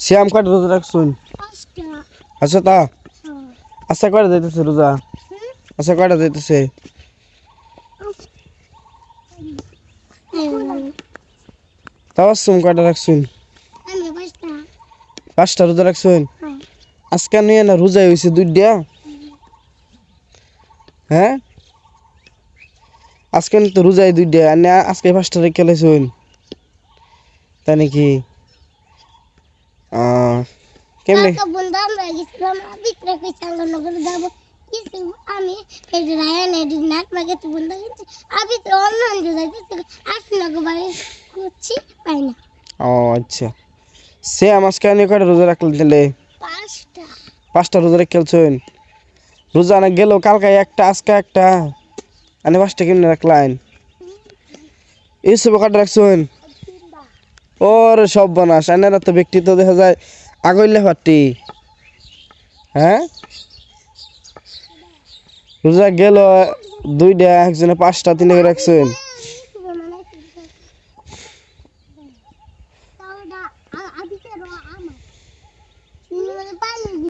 শ্যাম কয়টা রোজা রাখছুন? আচ্ছা তা আচ্ছা কয়টা যাইতেছে রোজা? আচ্ছা কয়টা যাইতেছে? তাও কয়টা রাখছুন? 5টা রোজা রাখছুন? আজকে নিয়ে না রোজাই হয়েছে 2টা। হ্যাঁ আজকে তো রোজাই 2টা আর না আজকে 5টা রেখে লাইছুন তাই নাকি? কেমনে আমি ও আচ্ছা সে আজকে নিয়ে কয়টা রোজা রাখলেন তাহলে? 5টা রোজা রেখে খেলছেন? রোজা না গেল কালকে একটা আজকে একটা আনে 5টা কেমনে রাখলেন? এইসব কয়টা রাখছেন? ওর সব বানাস আইনারা তো ব্যক্তি তো দেখা যায় আগইলে ফাটি। হ্যাঁ রোজা গেল 2টা একজনে 5টা 3টা করে রাখছেন।